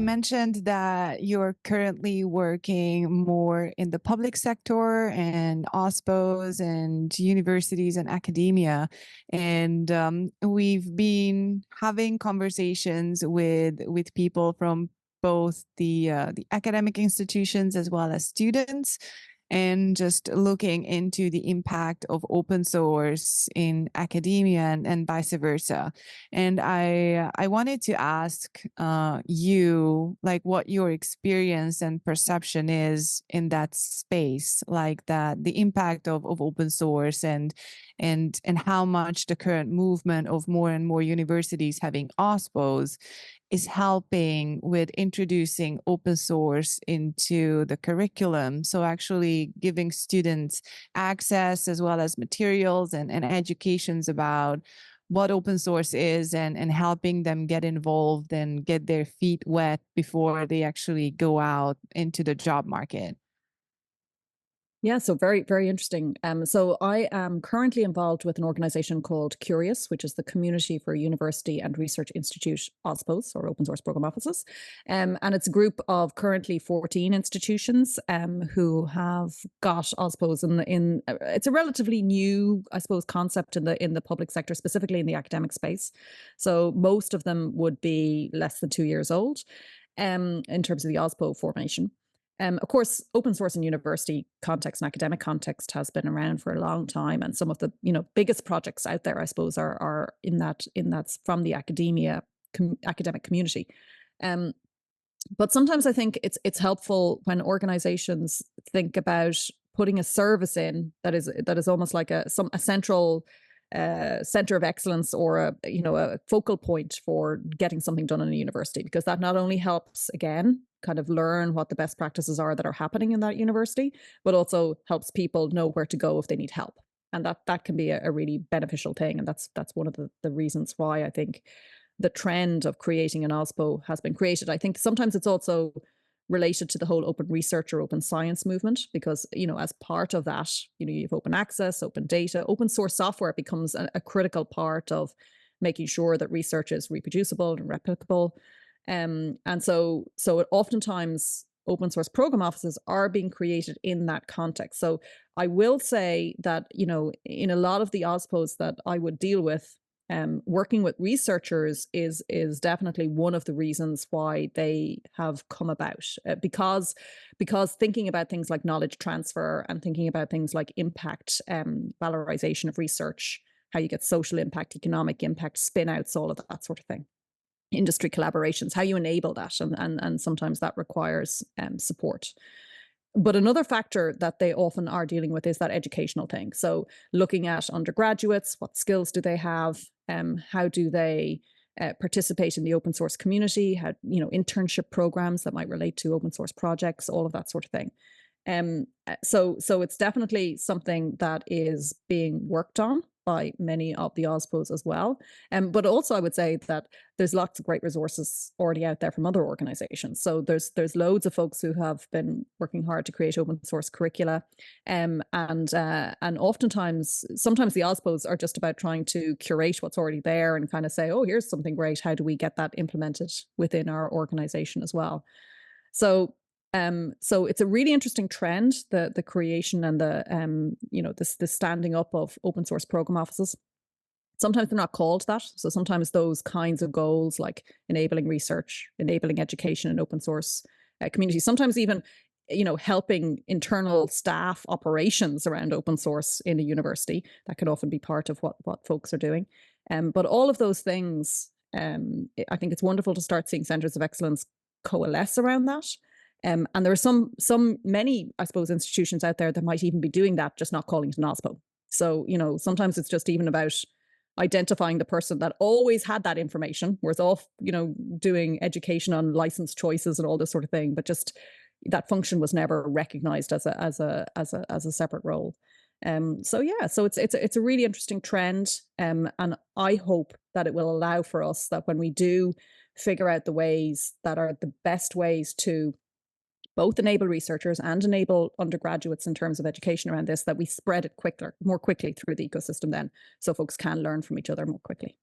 mentioned that you're currently working more in the public sector and OSPOs and universities and academia. And we've been having conversations with people from both the academic institutions as well as students, and just looking into the impact of open source in academia and vice versa. And I wanted to ask you, like, what your experience and perception is in that space, like that the impact of open source and how much the current movement of more and more universities having OSPOs is helping with introducing open source into the curriculum. So actually giving students access as well as materials and educations about what open source is, and helping them get involved and get their feet wet before they actually go out into the job market. Yeah, so very, very interesting. So I am currently involved with an organization called CURIOSS, which is the Community for University and Research Institute OSPOs, or Open Source Program Offices. And it's a group of currently 14 institutions who have got OSPOs in it's a relatively new, I suppose, concept in the public sector, specifically in the academic space. So most of them would be less than 2 years old in terms of the OSPO formation. Of course, open source in university context and academic context has been around for a long time, and some of the biggest projects out there, I suppose, are in that's from the academic community. But sometimes I think it's helpful when organizations think about putting a service in that is almost like a central center of excellence, or a focal point for getting something done in a university, because that not only helps, again, kind of learn what the best practices are that are happening in that university, but also helps people know where to go if they need help. And that can be a really beneficial thing. And that's one of the reasons why I think the trend of creating an OSPO has been created. I think sometimes it's also related to the whole open research or open science movement, because, as part of that, you have open access, open data, open source software becomes a critical part of making sure that research is reproducible and replicable. And so oftentimes open source program offices are being created in that context. So I will say that, in a lot of the OSPOs that I would deal with, working with researchers is definitely one of the reasons why they have come about, because thinking about things like knowledge transfer and thinking about things like impact, valorization of research, how you get social impact, economic impact, spin outs, all of that sort of thing, industry collaborations, how you enable that, and sometimes that requires support. But another factor that they often are dealing with is that educational thing. So looking at undergraduates, what skills do they have? How do they participate in the open source community? How, internship programs that might relate to open source projects, all of that sort of thing. So it's definitely something that is being worked on by many of the OSPOs as well. But also I would say that there's lots of great resources already out there from other organizations. So there's loads of folks who have been working hard to create open source curricula. And sometimes the OSPOs are just about trying to curate what's already there and kind of say, oh, here's something great. How do we get that implemented within our organization as well? So it's a really interesting trend, the creation and the standing up of open source program offices. Sometimes they're not called that. So sometimes those kinds of goals, like enabling research, enabling education in open source communities, sometimes even, helping internal staff operations around open source in a university, that can often be part of what folks are doing. But all of those things, I think it's wonderful to start seeing centers of excellence coalesce around that. And there are many, I suppose, institutions out there that might even be doing that, just not calling it an OSPO. So, sometimes it's just even about identifying the person that always had that information, was off, doing education on license choices and all this sort of thing, but just that function was never recognized as a separate role. So it's a really interesting trend, and I hope that it will allow for us that when we do figure out the ways that are the best ways to both enable researchers and enable undergraduates in terms of education around this, that we spread it more quickly through the ecosystem then, so folks can learn from each other more quickly.